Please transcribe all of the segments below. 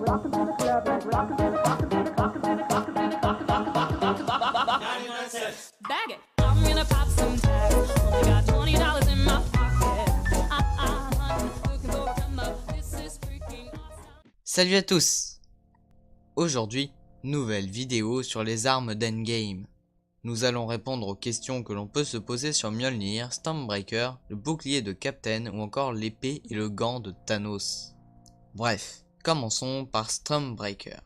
Bag it. I'm gonna pop some tags. Only got $20 in my pocket. Looking for a come up. This is freaking awesome. Salut à tous! Aujourd'hui, nouvelle vidéo sur les armes d'Endgame. Nous allons répondre aux questions que l'on peut se poser sur Mjolnir, Stormbreaker, le bouclier de Captain ou encore l'épée et le gant de Thanos. Bref, commençons par Stormbreaker.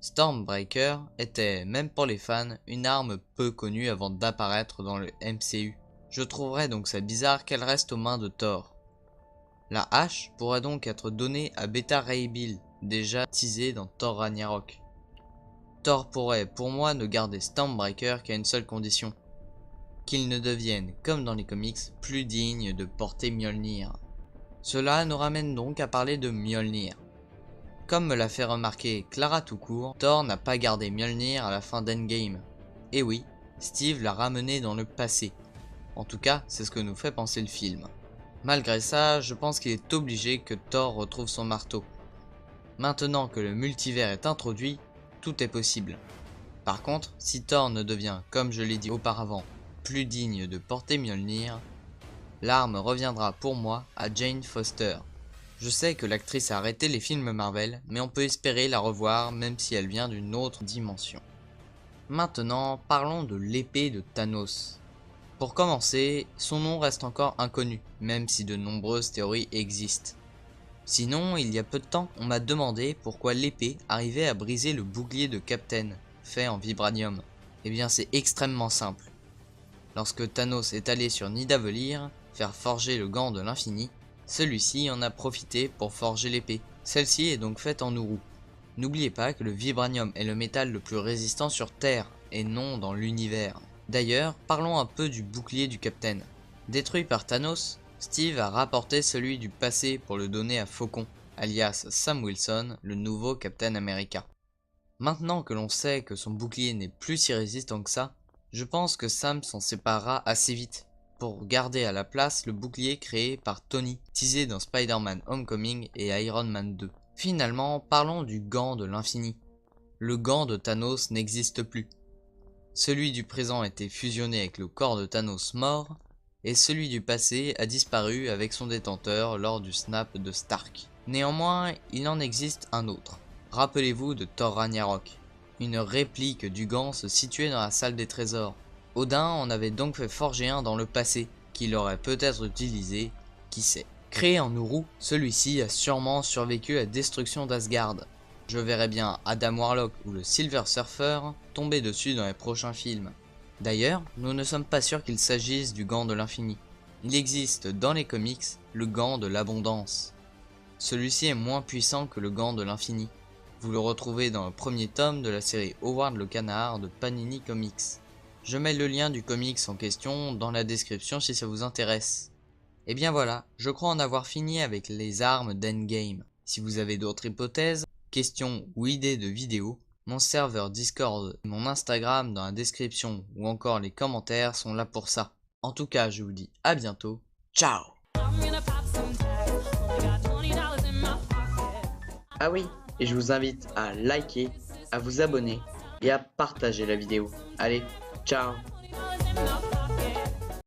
Stormbreaker était, même pour les fans, une arme peu connue avant d'apparaître dans le MCU. Je trouverais donc ça bizarre qu'elle reste aux mains de Thor. La hache pourrait donc être donnée à Beta Ray Bill, déjà teasé dans Thor Ragnarok. Thor pourrait pour moi ne garder Stormbreaker qu'à une seule condition, qu'il ne devienne, comme dans les comics, plus digne de porter Mjolnir. Cela nous ramène donc à parler de Mjolnir. Comme me l'a fait remarquer Clara Toutcourt, Thor n'a pas gardé Mjolnir à la fin d'Endgame. Et oui, Steve l'a ramené dans le passé. En tout cas, c'est ce que nous fait penser le film. Malgré ça, je pense qu'il est obligé que Thor retrouve son marteau. Maintenant que le multivers est introduit, tout est possible. Par contre, si Thor ne devient, comme je l'ai dit auparavant, plus digne de porter Mjolnir, l'arme reviendra pour moi à Jane Foster. Je sais que l'actrice a arrêté les films Marvel, mais on peut espérer la revoir même si elle vient d'une autre dimension. Maintenant, parlons de l'épée de Thanos. Pour commencer, son nom reste encore inconnu, même si de nombreuses théories existent. Sinon, il y a peu de temps, on m'a demandé pourquoi l'épée arrivait à briser le bouclier de Captain, fait en vibranium. Eh bien c'est extrêmement simple. Lorsque Thanos est allé sur Nidavellir, faire forger le gant de l'infini, celui-ci en a profité pour forger l'épée. Celle-ci est donc faite en Uru. N'oubliez pas que le vibranium est le métal le plus résistant sur Terre, et non dans l'univers. D'ailleurs, parlons un peu du bouclier du Captain. Détruit par Thanos, Steve a rapporté celui du passé pour le donner à Faucon, alias Sam Wilson, le nouveau Captain America. Maintenant que l'on sait que son bouclier n'est plus si résistant que ça, je pense que Sam s'en séparera assez vite, pour garder à la place le bouclier créé par Tony, teasé dans Spider-Man Homecoming et Iron Man 2. Finalement, parlons du gant de l'infini. Le gant de Thanos n'existe plus. Celui du présent a été fusionné avec le corps de Thanos mort, et celui du passé a disparu avec son détenteur lors du snap de Stark. Néanmoins, il en existe un autre. Rappelez-vous de Thor Ragnarok. Une réplique du gant se situait dans la salle des trésors. Odin en avait donc fait forger un dans le passé, qu'il aurait peut-être utilisé, qui sait. Créé en Uru, celui-ci a sûrement survécu à la destruction d'Asgard. Je verrais bien Adam Warlock ou le Silver Surfer tomber dessus dans les prochains films. D'ailleurs, nous ne sommes pas sûrs qu'il s'agisse du gant de l'infini. Il existe dans les comics le gant de l'abondance. Celui-ci est moins puissant que le gant de l'infini. Vous le retrouvez dans le premier tome de la série Howard le Canard de Panini Comics. Je mets le lien du comics en question dans la description si ça vous intéresse. Et bien voilà, je crois en avoir fini avec les armes d'Endgame. Si vous avez d'autres hypothèses, questions ou idées de vidéos, mon serveur Discord et mon Instagram dans la description ou encore les commentaires sont là pour ça. En tout cas, je vous dis à bientôt. Ciao! Ah oui, et je vous invite à liker, à vous abonner et à partager la vidéo. Allez, ciao!